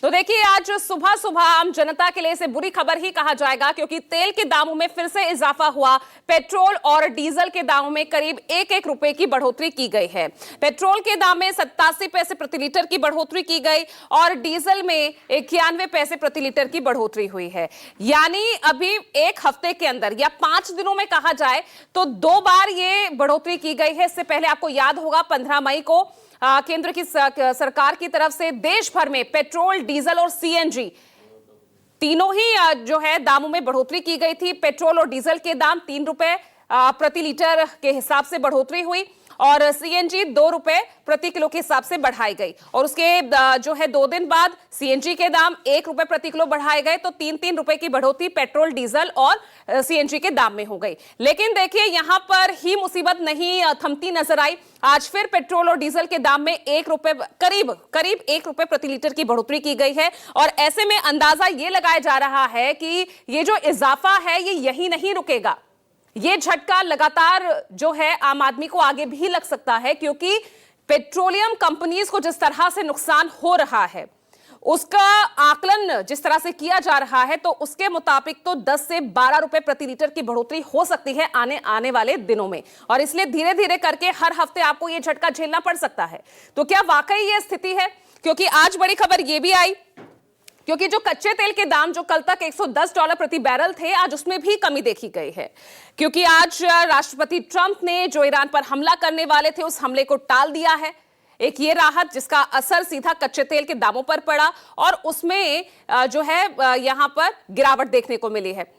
तो देखिए, आज सुबह सुबह आम जनता के लिए इसे बुरी खबर ही कहा जाएगा, क्योंकि तेल के दामों में फिर से इजाफा हुआ। पेट्रोल और डीजल के दामों में करीब एक रुपए की बढ़ोतरी की गई है। पेट्रोल के दाम में 87 पैसे प्रति लीटर की बढ़ोतरी की गई और डीजल में 91 पैसे प्रति लीटर की बढ़ोतरी हुई है। यानी अभी एक हफ्ते के अंदर या 5 दिनों में कहा जाए तो 2 बार ये बढ़ोतरी की गई है। इससे पहले आपको याद होगा 15 मई को केंद्र की सरकार की तरफ से देश भर में पेट्रोल, डीजल और सीएनजी तीनों ही जो है दामों में बढ़ोतरी की गई थी। पेट्रोल और डीजल के दाम 3 रुपए प्रति लीटर के हिसाब से बढ़ोतरी हुई और सीएनजी 2 रुपए प्रति किलो के हिसाब से बढ़ाई गई और उसके जो है 2 दिन बाद सीएनजी के दाम 1 रुपए प्रति किलो बढ़ाए गए। तो 3-3 रुपए की बढ़ोतरी पेट्रोल, डीजल और सीएनजी के दाम में हो गई। लेकिन देखिए, यहां पर ही मुसीबत नहीं थमती नजर आई। आज फिर पेट्रोल और डीजल के दाम में 1 रुपए करीब 1 रुपए प्रति लीटर की बढ़ोतरी की गई है और ऐसे में अंदाजा ये लगाया जा रहा है कि ये जो इजाफा है ये यही नहीं रुकेगा। ये झटका लगातार जो है आम आदमी को आगे भी लग सकता है, क्योंकि पेट्रोलियम कंपनीज को जिस तरह से नुकसान हो रहा है उसका आकलन जिस तरह से किया जा रहा है, तो उसके मुताबिक तो 10 से 12 रुपए प्रति लीटर की बढ़ोतरी हो सकती है आने वाले दिनों में और इसलिए धीरे धीरे करके हर हफ्ते आपको यह झटका झेलना पड़ सकता है। तो क्या वाकई यह स्थिति है? क्योंकि आज बड़ी खबर यह भी आई, क्योंकि जो कच्चे तेल के दाम जो कल तक $110 प्रति बैरल थे, आज उसमें भी कमी देखी गई है। क्योंकि आज राष्ट्रपति ट्रंप ने जो ईरान पर हमला करने वाले थे उस हमले को टाल दिया है। एक ये राहत जिसका असर सीधा कच्चे तेल के दामों पर पड़ा और उसमें जो है यहां पर गिरावट देखने को मिली है।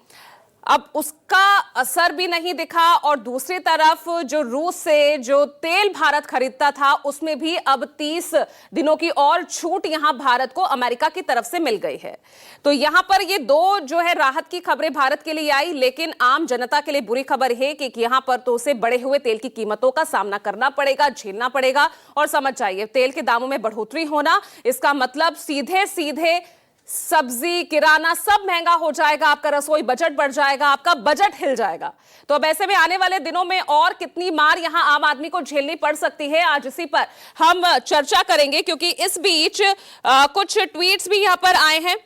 अब उसका असर भी नहीं दिखा और दूसरी तरफ जो रूस से जो तेल भारत खरीदता था उसमें भी अब 30 दिनों की और छूट यहां भारत को अमेरिका की तरफ से मिल गई है। तो यहां पर ये 2 जो है राहत की खबरें भारत के लिए आई, लेकिन आम जनता के लिए बुरी खबर है कि यहां पर तो उसे बढ़े हुए तेल की कीमतों का सामना करना पड़ेगा, झेलना पड़ेगा। और समझ जाइए, तेल के दामों में बढ़ोतरी होना इसका मतलब सीधे सीधे सब्जी, किराना सब महंगा हो जाएगा, आपका रसोई बजट बढ़ जाएगा, आपका बजट हिल जाएगा। तो अब ऐसे में आने वाले दिनों में और कितनी मार यहां आम आदमी को झेलनी पड़ सकती है, आज इसी पर हम चर्चा करेंगे। क्योंकि इस बीच कुछ ट्वीट्स भी यहां पर आए हैं,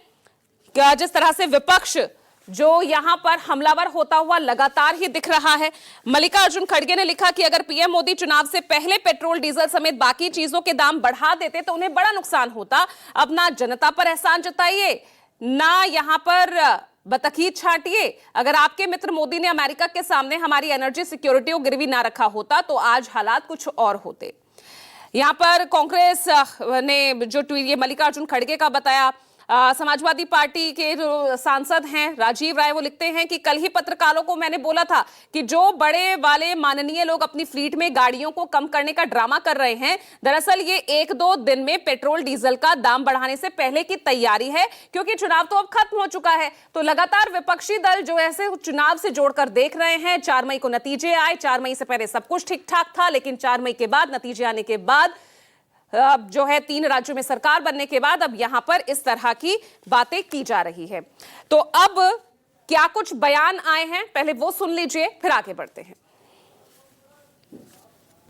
जिस तरह से विपक्ष जो यहां पर हमलावर होता हुआ लगातार ही दिख रहा है। मल्लिकार्जुन खड़गे ने लिखा कि अगर पीएम मोदी चुनाव से पहले पेट्रोल, डीजल समेत बाकी चीजों के दाम बढ़ा देते तो उन्हें बड़ा नुकसान होता। अब ना जनता पर एहसान जताइए, ना यहां पर बतखी छाटिए। अगर आपके मित्र मोदी ने अमेरिका के सामने हमारी एनर्जी सिक्योरिटी को गिरवी ना रखा होता तो आज हालात कुछ और होते। यहां पर कांग्रेस ने जो ट्वीट ये मल्लिकार्जुन खड़गे का बताया, समाजवादी पार्टी के जो सांसद हैं राजीव राय, वो लिखते हैं कि कल ही पत्रकारों को मैंने बोला था कि जो बड़े वाले माननीय लोग अपनी फ्लीट में गाड़ियों को कम करने का ड्रामा कर रहे हैं, दरअसल ये 1-2 दिन में पेट्रोल, डीजल का दाम बढ़ाने से पहले की तैयारी है, क्योंकि चुनाव तो अब खत्म हो चुका है। तो लगातार विपक्षी दल जो ऐसे चुनाव से जोड़कर देख रहे हैं। 4 मई को नतीजे आए, 4 मई से पहले सब कुछ ठीक ठाक था, लेकिन 4 मई के बाद नतीजे आने के बाद अब जो है 3 राज्यों में सरकार बनने के बाद अब यहां पर इस तरह की बातें की जा रही है। तो अब क्या कुछ बयान आए हैं, पहले वो सुन लीजिए, फिर आगे बढ़ते हैं।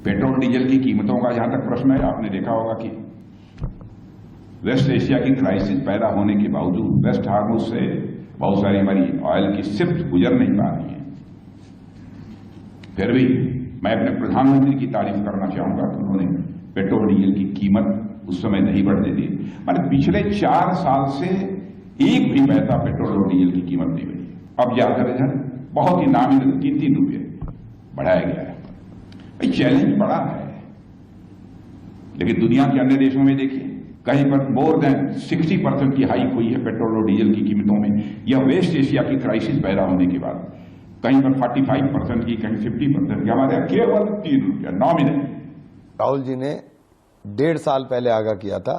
पेट्रोल डीजल की कीमतों का जहां तक प्रश्न है, आपने देखा होगा कि वेस्ट एशिया की क्राइसिस पैदा होने के बावजूद वेस्ट हार्मुज से बहुत सारी हमारी ऑयल की शिप्स गुजर नहीं पा रही है। फिर भी मैं अपने प्रधानमंत्री की तारीफ करना चाहूंगा कि उन्होंने पेट्रोल डीजल की कीमत उस समय नहीं बढ़ने दी। मैंने पिछले 4 साल से एक भी पैसा पेट्रोल और डीजल की कीमत नहीं बढ़ी। अब जाकर इधर बहुत ही नामिनल 3-3 रुपये बढ़ाया गया है। भाई चैलेंज बड़ा है, लेकिन दुनिया के अन्य देशों में देखिए, कहीं पर मोर देन 60% की हाइक हुई है पेट्रोल और डीजल की कीमतों में। यह वेस्ट एशिया की क्राइसिस पैदा होने के बाद कहीं पर 45% की, कहीं 50% की, हमारे यहाँ केवल 3 रुपया नॉमिनल। राहुल जी ने 1.5 साल पहले आगाह किया था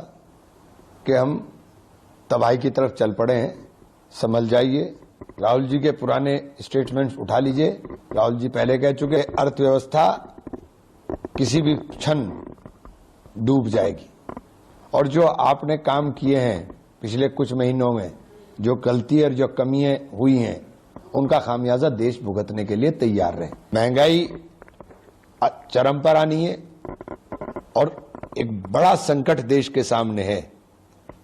कि हम तबाही की तरफ चल पड़े हैं, संभल जाइए। राहुल जी के पुराने स्टेटमेंट्स उठा लीजिए। राहुल जी पहले कह चुके अर्थव्यवस्था किसी भी क्षण डूब जाएगी और जो आपने काम किए हैं पिछले कुछ महीनों में, जो गलती और जो कमियां हुई हैं, उनका खामियाजा देश भुगतने के लिए तैयार रहे। महंगाई चरम पर आनी है और एक बड़ा संकट देश के सामने है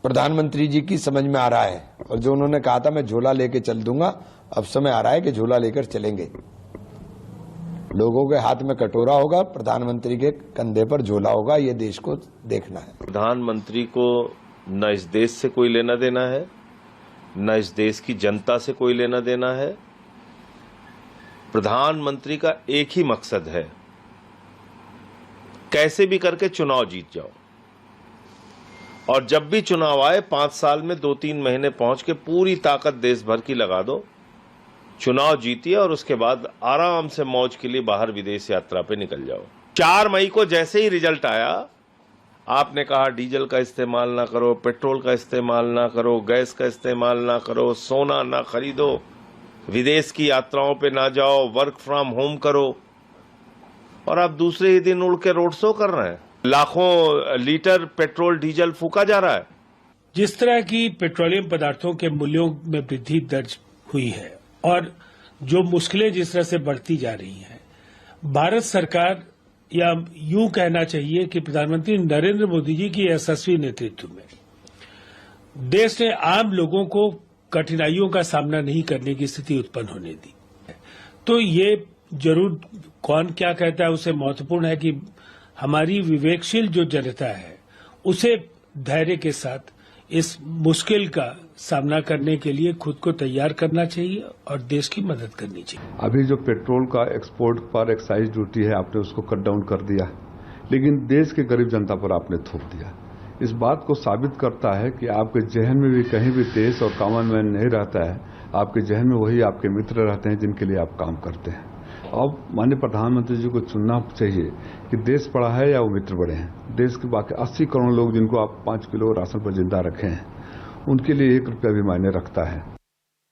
प्रधानमंत्री जी की समझ में आ रहा है, और जो उन्होंने कहा था मैं झोला लेके चल दूंगा, अब समय आ रहा है कि झोला लेकर चलेंगे। लोगों के हाथ में कटोरा होगा, प्रधानमंत्री के कंधे पर झोला होगा, ये देश को देखना है। प्रधानमंत्री को न इस देश से कोई लेना देना है, न इस देश की जनता से कोई लेना देना है। प्रधानमंत्री का एक ही मकसद है, कैसे भी करके चुनाव जीत जाओ, और जब भी चुनाव आए 5 साल में 2-3 महीने पहुंच के पूरी ताकत देश भर की लगा दो, चुनाव जीतिए और उसके बाद आराम से मौज के लिए बाहर विदेश यात्रा पे निकल जाओ। 4 मई को जैसे ही रिजल्ट आया, आपने कहा डीजल का इस्तेमाल ना करो, पेट्रोल का इस्तेमाल ना करो, गैस का इस्तेमाल ना करो, सोना ना खरीदो, विदेश की यात्राओं पे ना जाओ, वर्क फ्रॉम होम करो, और आप दूसरे ही दिन उड़ के रोड शो कर रहे हैं। लाखों लीटर पेट्रोल डीजल फूका जा रहा है। जिस तरह की पेट्रोलियम पदार्थों के मूल्यों में वृद्धि दर्ज हुई है और जो मुश्किलें जिस तरह से बढ़ती जा रही हैं, भारत सरकार, या यूं कहना चाहिए कि प्रधानमंत्री नरेंद्र मोदी जी की यशस्वी नेतृत्व में देश ने आम लोगों को कठिनाइयों का सामना नहीं करने की स्थिति उत्पन्न होने दी। तो ये जरूर कौन क्या कहता है उसे महत्वपूर्ण है कि हमारी विवेकशील जो जनता है उसे धैर्य के साथ इस मुश्किल का सामना करने के लिए खुद को तैयार करना चाहिए और देश की मदद करनी चाहिए। अभी जो पेट्रोल का एक्सपोर्ट पर एक्साइज ड्यूटी है, आपने उसको कट डाउन कर दिया, लेकिन देश के गरीब जनता पर आपने थोप दिया। इस बात को साबित करता है कि आपके जहन में भी कहीं भी देश और कॉमन मैन नहीं रहता है, आपके जहन में वही आपके मित्र रहते हैं जिनके लिए आप काम करते हैं। अब माननीय प्रधानमंत्री जी को चुनना चाहिए कि देश बड़ा है या वो मित्र बड़े हैं। देश के बाकी 80 करोड़ लोग जिनको आप 5 किलो राशन पर जिंदा रखे हैं, उनके लिए 1 रुपया भी मायने रखता है।